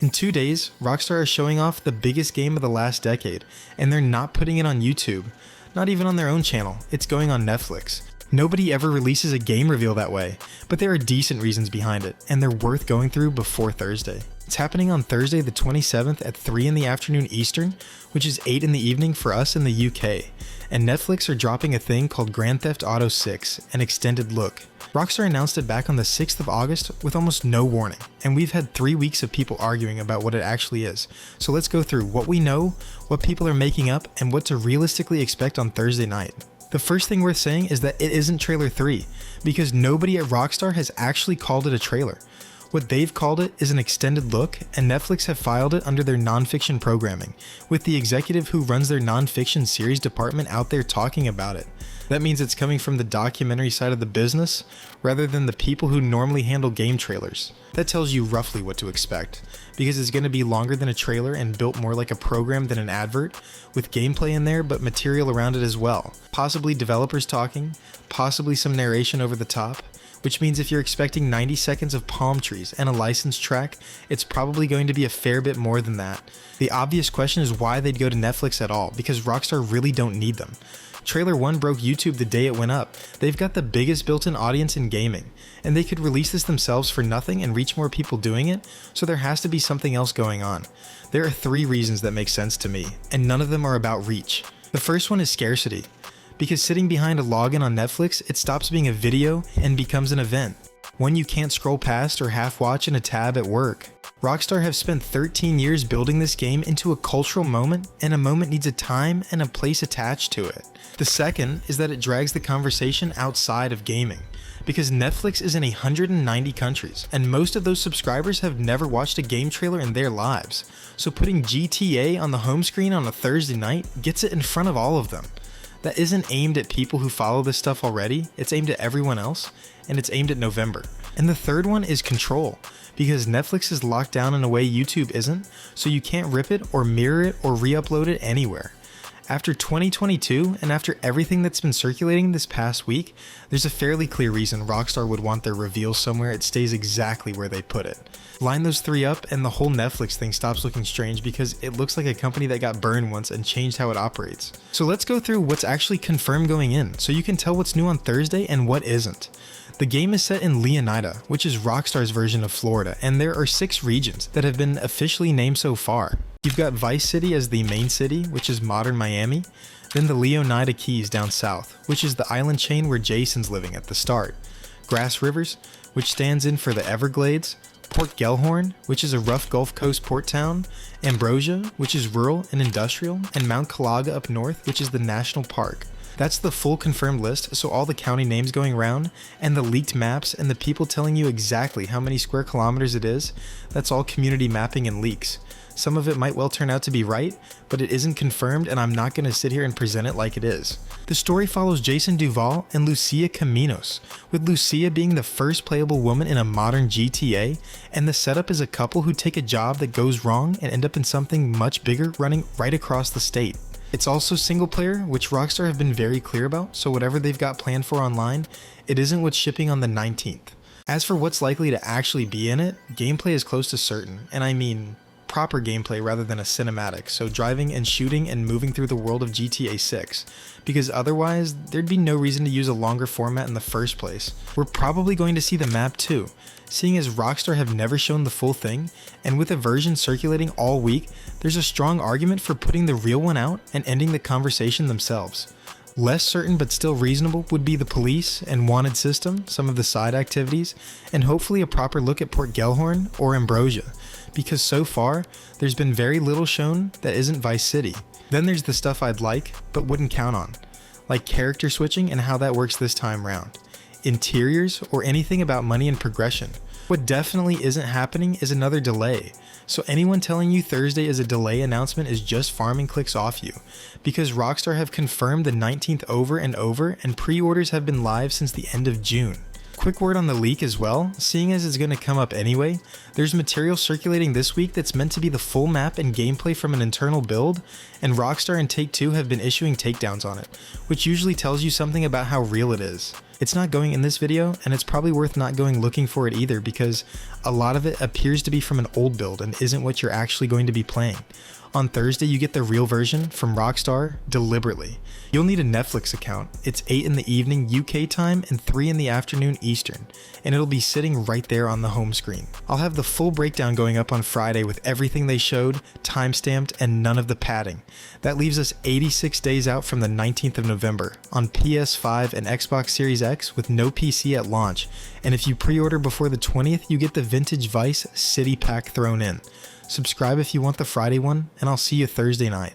In 2 days, Rockstar is showing off the biggest game of the last decade, and they're not putting it on YouTube. Not even on their own channel, it's going on Netflix. Nobody ever releases a game reveal that way, but there are decent reasons behind it, and they're worth going through before Thursday. It's happening on Thursday the 27th at 3 in the afternoon Eastern, which is 8 in the evening for us in the UK, and Netflix are dropping a thing called Grand Theft Auto 6, an extended look. Rockstar announced it back on the 6th of August with almost no warning, and we've had 3 weeks of people arguing about what it actually is. So let's go through what we know, what people are making up, and what to realistically expect on Thursday night. The first thing worth saying is that it isn't trailer 3, because nobody at Rockstar has actually called it a trailer. What they've called it is an extended look, and Netflix have filed it under their nonfiction programming, with the executive who runs their nonfiction series department out there talking about it. That means it's coming from the documentary side of the business, rather than the people who normally handle game trailers. That tells you roughly what to expect, because it's going to be longer than a trailer and built more like a program than an advert, with gameplay in there but material around it as well. Possibly developers talking, possibly some narration over the top, which means if you're expecting 90 seconds of palm trees and a licensed track, it's probably going to be a fair bit more than that. The obvious question is why they'd go to Netflix at all, because Rockstar really don't need them. Trailer 1 broke YouTube the day it went up. They've got the biggest built-in audience in gaming, and they could release this themselves for nothing and reach more people doing it, so there has to be something else going on. There are 3 reasons that make sense to me, and none of them are about reach. The first one is scarcity. Because sitting behind a login on Netflix, it stops being a video and becomes an event, one you can't scroll past or half watch in a tab at work. Rockstar have spent 13 years building this game into a cultural moment, and a moment needs a time and a place attached to it. The second is that it drags the conversation outside of gaming, because Netflix is in 190 countries, and most of those subscribers have never watched a game trailer in their lives. So putting GTA on the home screen on a Thursday night gets it in front of all of them. That isn't aimed at people who follow this stuff already, it's aimed at everyone else, and it's aimed at November. And the third one is control, because Netflix is locked down in a way YouTube isn't, so you can't rip it or mirror it or re-upload it anywhere. After 2022, and after everything that's been circulating this past week, there's a fairly clear reason Rockstar would want their reveal somewhere it stays exactly where they put it. Line those 3 up and the whole Netflix thing stops looking strange because it looks like a company that got burned once and changed how it operates. So let's go through what's actually confirmed going in, so you can tell what's new on Thursday and what isn't. The game is set in Leonida, which is Rockstar's version of Florida, and there are 6 regions that have been officially named so far. You've got Vice City as the main city, which is modern Miami, then the Leonida Keys down south, which is the island chain where Jason's living at the start, Grassrivers, which stands in for the Everglades, Port Gellhorn, which is a rough Gulf Coast port town, Ambrosia, which is rural and industrial, and Mount Kalaga up north, which is the national park. That's the full confirmed list, so all the county names going around, and the leaked maps, and the people telling you exactly how many square kilometers it is, that's all community mapping and leaks. Some of it might well turn out to be right, but it isn't confirmed and I'm not going to sit here and present it like it is. The story follows Jason Duval and Lucia Caminos, with Lucia being the first playable woman in a modern GTA, and the setup is a couple who take a job that goes wrong and end up in something much bigger running right across the state. It's also single player, which Rockstar have been very clear about, so whatever they've got planned for online, it isn't what's shipping on the 19th. As for what's likely to actually be in it, gameplay is close to certain, and I mean proper gameplay rather than a cinematic, so driving and shooting and moving through the world of GTA 6, because otherwise there'd be no reason to use a longer format in the first place. We're probably going to see the map too, seeing as Rockstar have never shown the full thing, and with a version circulating all week, there's a strong argument for putting the real one out and ending the conversation themselves. Less certain but still reasonable would be the police and wanted system, some of the side activities, and hopefully a proper look at Port Gellhorn or Ambrosia, because so far, there's been very little shown that isn't Vice City. Then there's the stuff I'd like, but wouldn't count on, like character switching and how that works this time round, interiors, or anything about money and progression. What definitely isn't happening is another delay, so anyone telling you Thursday is a delay announcement is just farming clicks off you, because Rockstar have confirmed the 19th over and over, and pre-orders have been live since the end of June. Quick word on the leak as well, seeing as it's going to come up anyway, there's material circulating this week that's meant to be the full map and gameplay from an internal build, and Rockstar and Take-Two have been issuing takedowns on it, which usually tells you something about how real it is. It's not going in this video, and it's probably worth not going looking for it either, because a lot of it appears to be from an old build and isn't what you're actually going to be playing. On Thursday, you get the real version from Rockstar deliberately. You'll need a Netflix account. It's 8 in the evening UK time and 3 in the afternoon Eastern, and it'll be sitting right there on the home screen. I'll have the full breakdown going up on Friday with everything they showed, timestamped, and none of the padding. That leaves us 86 days out from the 19th of November on PS5 and Xbox Series X with no PC at launch, and if you pre-order before the 20th, you get the Vintage Vice City Pack thrown in. Subscribe if you want the Friday one, and I'll see you Thursday night.